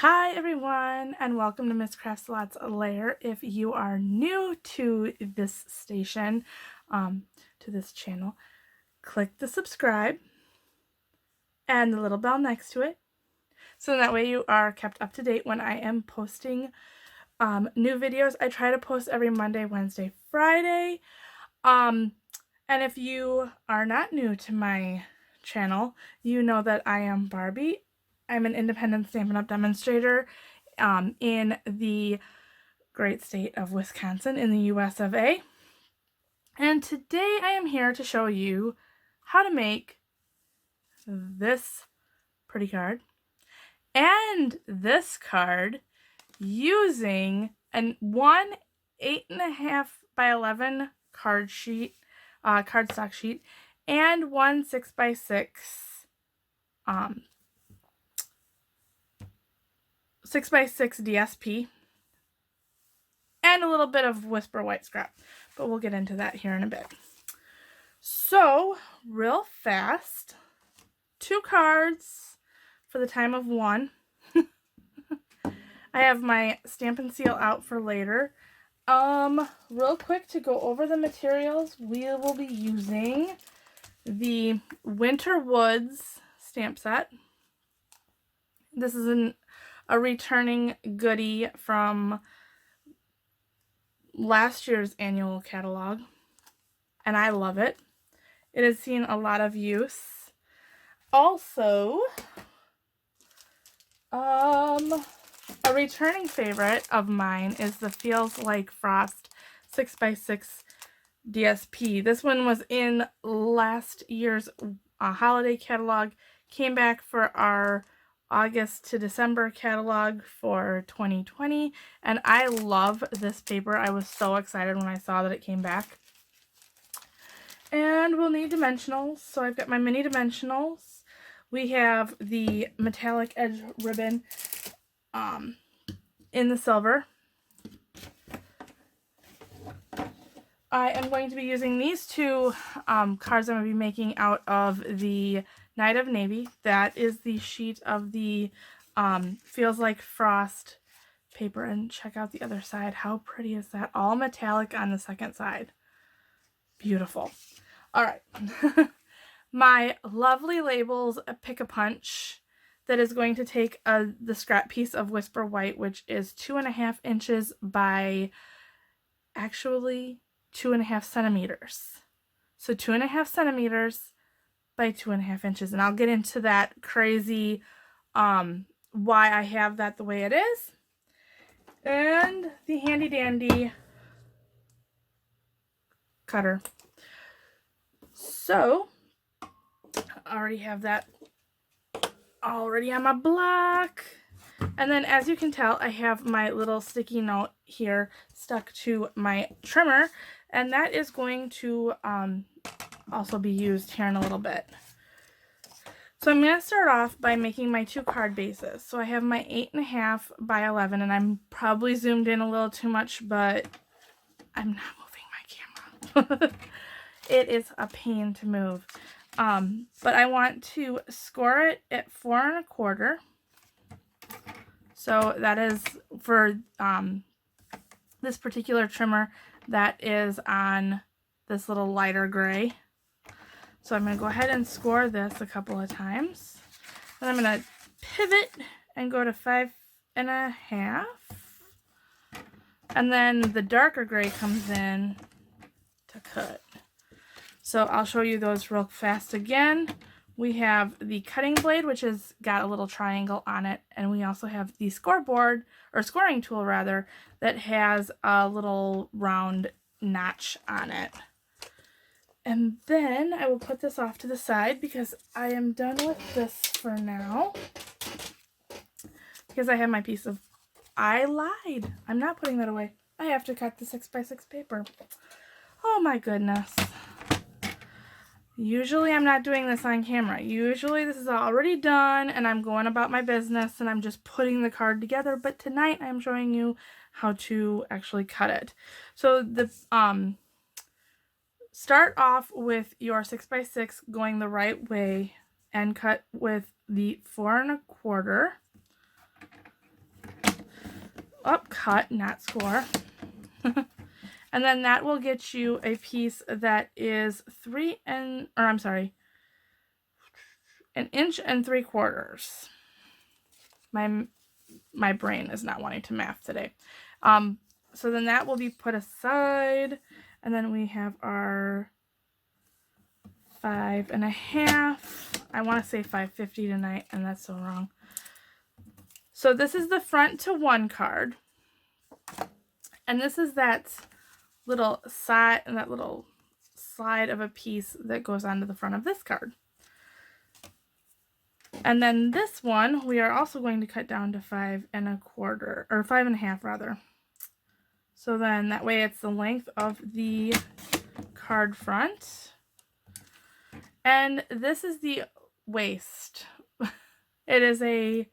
Hi everyone, and welcome to ms.craftsalots Lair. If you are new to this station, to this channel, click the subscribe and the little bell next to it, so that way you are kept up to date when I am posting new videos. I try to post every Monday, Wednesday, Friday. And if you are not new to my channel, you know that I am Barbie. I'm an independent Stampin' Up! Demonstrator in the great state of Wisconsin in the US of A. And today I am here to show you how to make this pretty card and this card using one 8.5 by 11 cardstock sheet and one 6 by 6 DSP and a little bit of Whisper white scrap, but we'll get into that here in a bit. So real fast, 2 cards for the time of 1. I have my Stampin' seal out for later. Real quick to go over the materials, we will be using the Winter Woods stamp set. This is a returning goodie from last year's annual catalog, and I love it. It has seen a lot of use. Also, a returning favorite of mine is the Feels Like Frost 6 by 6 DSP. This one was in last year's holiday catalog, came back for our August to December catalog for 2020, and I love this paper. I was so excited when I saw that it came back. And we'll need dimensionals, so I've got my mini dimensionals. We have the metallic edge ribbon in the silver. I am going to be using these 2 cards I'm going to be making out of the Night of Navy. That is the sheet of the Feels Like Frost paper. And check out the other side. How pretty is that? All metallic on the second side. Beautiful. All right. My lovely labels Pick-a-Punch that is going to take the scrap piece of Whisper White, which is 2.5 inches by actually 2.5 centimeters. So 2.5 centimeters by 2.5 inches. And I'll get into that crazy why I have that the way it is. And the handy dandy cutter. So I already have that already on my block. And then, as you can tell, I have my little sticky note here stuck to my trimmer, and that is going to also be used here in a little bit. So I'm going to start off by making my 2 card bases. So I have my 8.5 by 11, and I'm probably zoomed in a little too much, but I'm not moving my camera. It is a pain to move. But I want to score it at 4 1/4. So that is for this particular trimmer, that is on this little lighter gray. So I'm going to go ahead and score this a couple of times. Then I'm going to pivot and go to 5 1/2. And then the darker gray comes in to cut. So I'll show you those real fast again. We have the cutting blade, which has got a little triangle on it, and we also have the scoreboard, or scoring tool rather, that has a little round notch on it. And then I will put this off to the side because I am done with this for now. Because I have my piece of... I lied. I'm not putting that away. I have to cut the 6 by 6 paper. Oh my goodness. Usually I'm not doing this on camera. Usually this is already done and I'm going about my business and I'm just putting the card together. But tonight I'm showing you how to actually cut it. So the start off with your 6 by 6 going the right way and cut with the 4 1/4. cut, not score. And then that will get you a piece that is 1.75 inches. My brain is not wanting to math today. So then that will be put aside, and then we have our 5.5. I want to say 550 tonight, and that's so wrong. So this is the front to one card, and this is that little side and that little slide of a piece that goes onto the front of this card. And then this one we are also going to cut down to 5.25, or 5.5 rather. So then that way it's the length of the card front. And this is the waist. It is a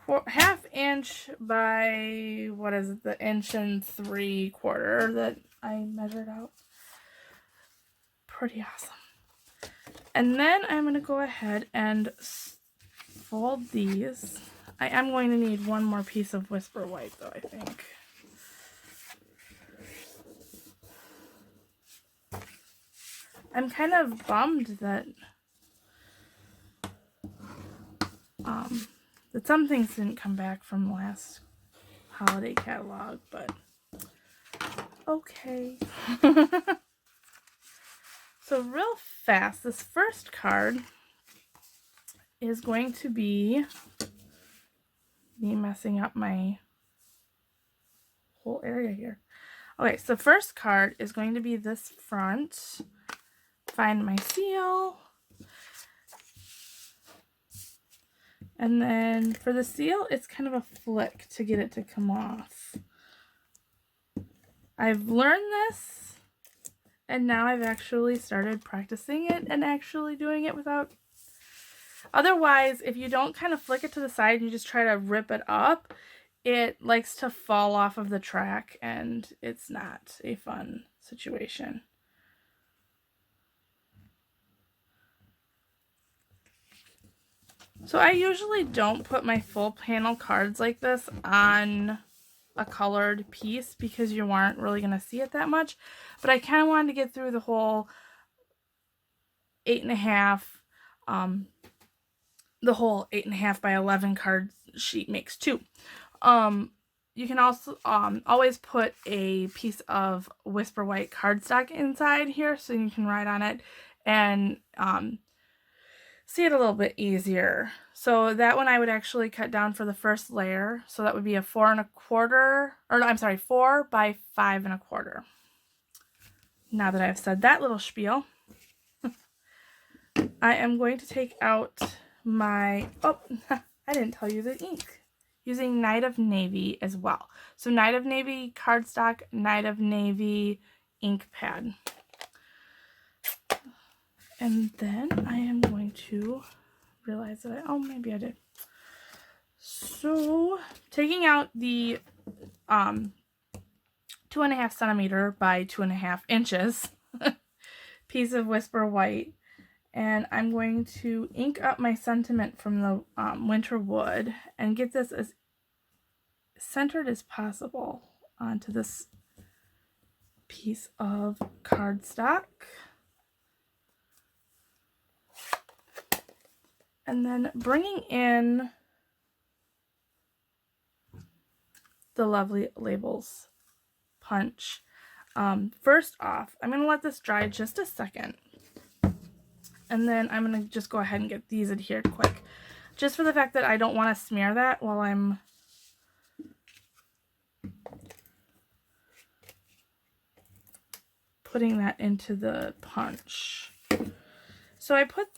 1/2 inch by, what is it, the 1 3/4 inch that I measured out. Pretty awesome. And then I'm going to go ahead and fold these. I am going to need one more piece of Whisper White though, I think. I'm kind of bummed that that some things didn't come back from last holiday catalog, but okay. So real fast, this first card is going to be me messing up my whole area here. Okay, so first card is going to be this front. Find my seal. And then for the seal, it's kind of a flick to get it to come off. I've learned this, and now I've actually started practicing it and actually doing it without. Otherwise, if you don't kind of flick it to the side and you just try to rip it up, it likes to fall off of the track, and it's not a fun situation. So I usually don't put my full panel cards like this on a colored piece because you aren't really going to see it that much. But I kind of wanted to get through the whole 8.5, the whole 8.5 by 11 card sheet makes 2. You can also always put a piece of Whisper White cardstock inside here so you can write on it and see it a little bit easier. So that one I would actually cut down for the first layer. So that would be a 4 by 5.25. Now that I've said that little spiel, I am going to take out my, I didn't tell you the ink. Using Night of Navy as well. So Night of Navy cardstock, Night of Navy ink pad. And then I am going to realize that maybe I did. So taking out the 2.5 centimeter by 2.5 inches piece of Whisper White, and I'm going to ink up my sentiment from the Winter Wood and get this as centered as possible onto this piece of cardstock. And then bringing in the Lovely Labels punch. First off, I'm going to let this dry just a second. And then I'm going to just go ahead and get these adhered quick. Just for the fact that I don't want to smear that while I'm putting that into the punch. So I put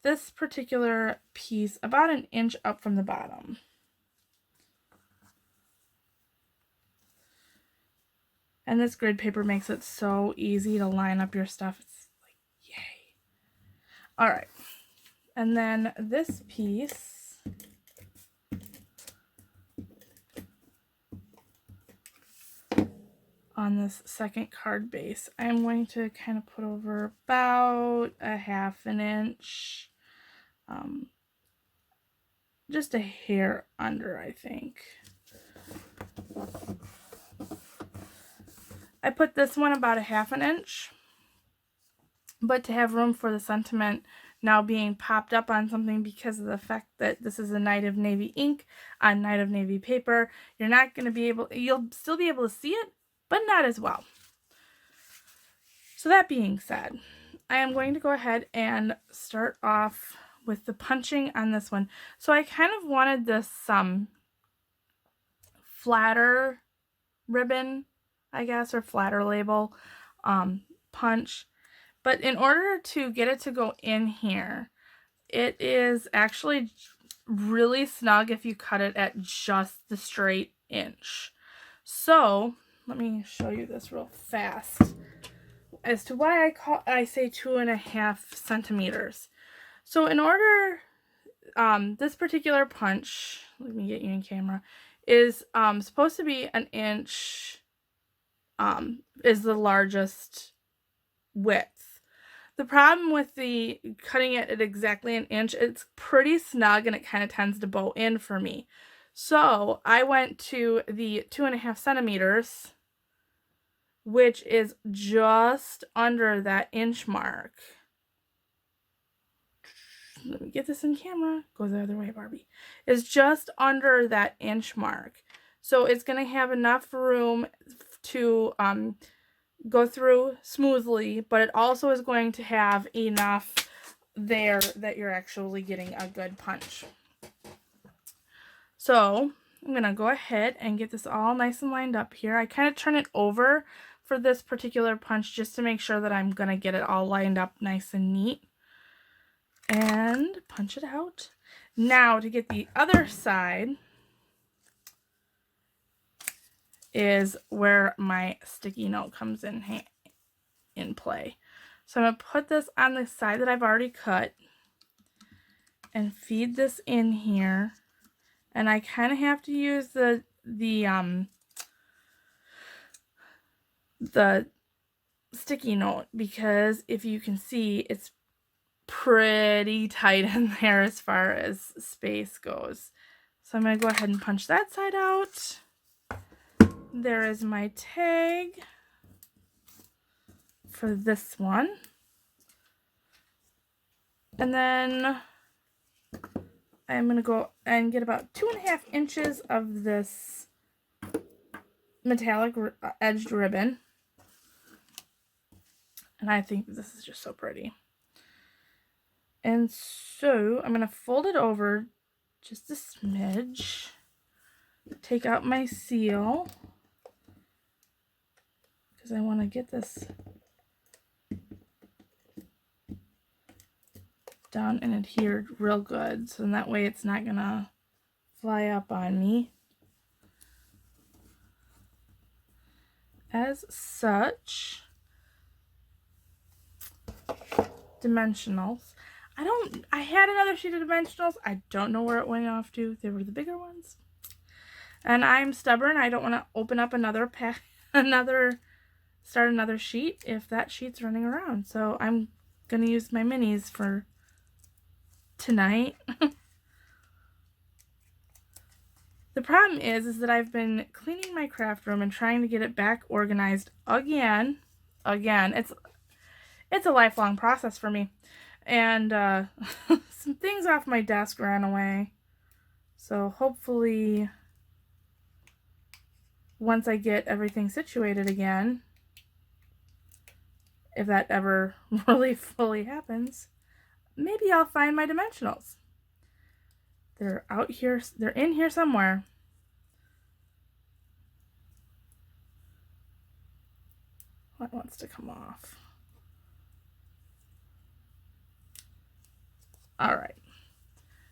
this particular piece about 1 inch up from the bottom. And this grid paper makes it so easy to line up your stuff. It's like, yay. All right. And then this piece, on this second card base, I'm going to kind of put over about 1/2 inch. Just a hair under, I think. I put this one about a 1/2 inch, but to have room for the sentiment now being popped up on something because of the fact that this is a Night of Navy ink on Night of Navy paper, you're not going to be able, you'll still be able to see it, but not as well. So that being said, I am going to go ahead and start off with the punching on this one. So I kind of wanted this flatter ribbon, I guess, or flatter label punch. But in order to get it to go in here, it is actually really snug if you cut it at just the straight inch. So let me show you this real fast as to why I say 2.5 centimeters. So in order, this particular punch, let me get you in camera, is supposed to be 1 inch, is the largest width. The problem with the cutting it at exactly 1 inch, it's pretty snug and it kind of tends to bow in for me. So I went to the 2.5 centimeters, which is just under that inch mark. Let me get this in camera. Go the other way, Barbie. Is just under that inch mark. So it's going to have enough room to go through smoothly, but it also is going to have enough there that you're actually getting a good punch. So I'm going to go ahead and get this all nice and lined up here. I kind of turn it over for this particular punch just to make sure that I'm going to get it all lined up nice and neat. And punch it out. Now to get the other side is where my sticky note comes in play. So I'm going to put this on the side that I've already cut and feed this in here. And I kind of have to use the sticky note because if you can see, it's pretty tight in there as far as space goes. So I'm going to go ahead and punch that side out. There is my tag for this one. And then I'm going to go and get about 2.5 inches of this metallic edged ribbon. And I think this is just so pretty. And so I'm going to fold it over just a smidge. Take out my seal because I want to get this down and adhered real good, so that way it's not going to fly up on me. As such, dimensionals. I had another sheet of dimensionals. I don't know where it went off to. They were the bigger ones. And I'm stubborn. I don't want to open up another pack, start another sheet if that sheet's running around. So I'm going to use my minis for tonight. The problem is that I've been cleaning my craft room and trying to get it back organized again. It's a lifelong process for me. And some things off my desk ran away. So hopefully once I get everything situated again, if that ever really fully happens, maybe I'll find my dimensionals. They're out here, they're in here somewhere. What wants to come off? Alright,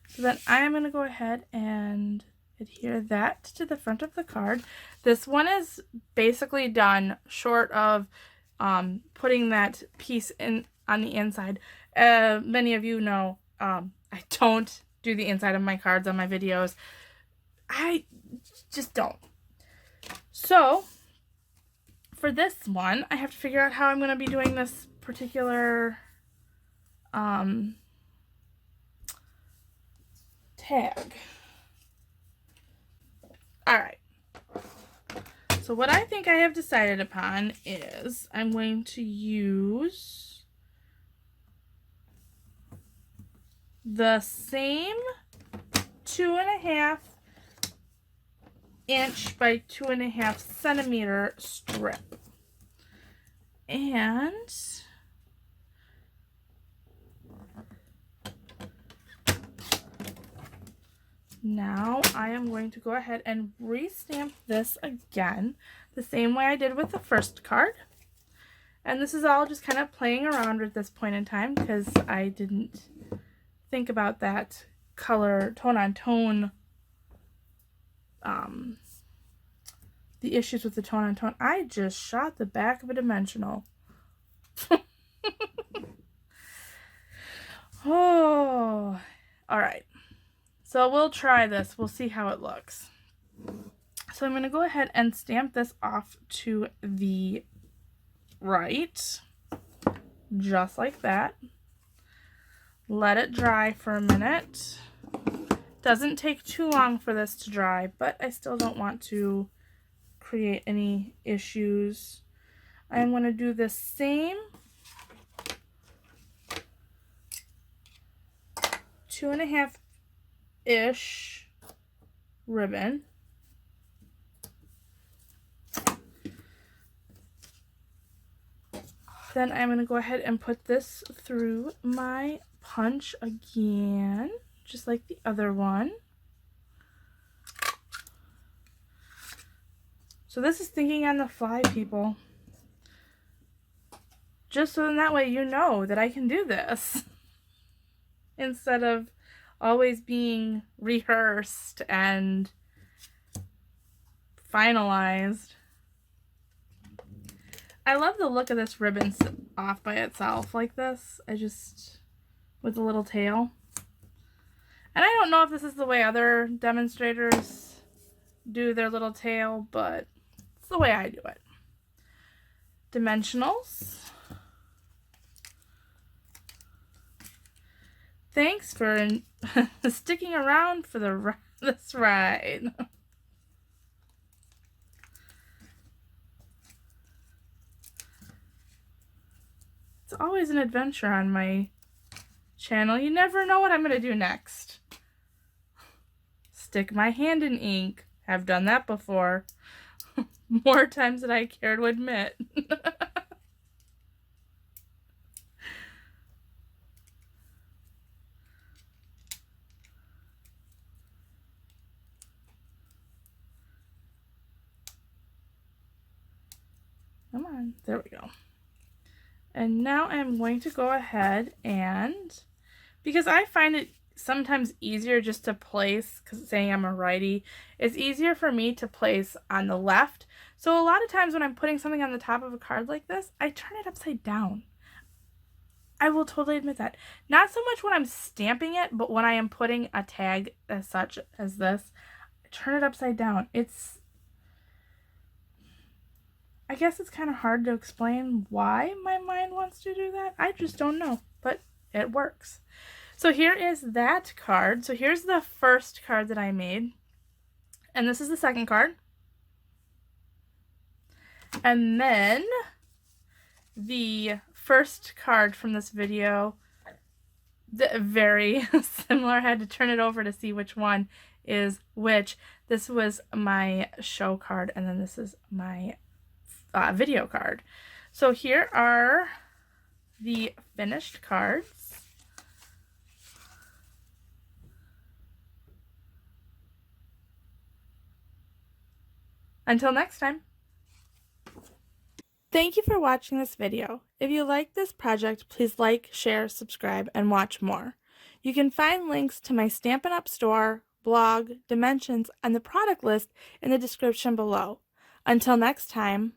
so then I'm going to go ahead and adhere that to the front of the card. This one is basically done, short of putting that piece in on the inside. Many of you know I don't do the inside of my cards on my videos. I just don't. So for this one, I have to figure out how I'm going to be doing this particular tag. Alright. So what I think I have decided upon is I'm going to use the same 2.5 inch by 2.5 centimeter strip. And now I am going to go ahead and restamp this again the same way I did with the first card. And this is all just kind of playing around at this point in time because I didn't think about that color tone on tone, the issues with the tone on tone. I just shot the back of a dimensional. Oh, all right. So we'll try this. We'll see how it looks. So I'm going to go ahead and stamp this off to the right, just like that. Let it dry for a minute. Doesn't take too long for this to dry, but I still don't want to create any issues. I'm going to do the same 2.5-ish ribbon. Then I'm going to go ahead and put this through my punch again, just like the other one. So this is thinking on the fly, people. Just so in that way you know that I can do this. Instead of always being rehearsed and finalized. I love the look of this ribbon off by itself like this. With a little tail. And I don't know if this is the way other demonstrators do their little tail, but it's the way I do it. Dimensionals. Thanks for sticking around for this ride. It's always an adventure on my channel. You never know what I'm going to do next. Stick my hand in ink. I've done that before. More times than I care to admit. Come on. There we go. And now I'm going to go ahead and, because I find it sometimes easier just to place, because saying I'm a righty, it's easier for me to place on the left. So a lot of times when I'm putting something on the top of a card like this, I turn it upside down. I will totally admit that. Not so much when I'm stamping it, but when I am putting a tag as such as this, I turn it upside down. I guess it's kind of hard to explain why my mind wants to do that. I just don't know, but it works. So here is that card. So here's the first card that I made. And this is the second card. And then the first card from this video, very similar. I had to turn it over to see which one is which. This was my show card, and then this is my video card. So here are the finished cards. Until next time. Thank you for watching this video. If you like this project, please like, share, subscribe, and watch more. You can find links to my Stampin' Up! Store, blog, dimensions, and the product list in the description below. Until next time.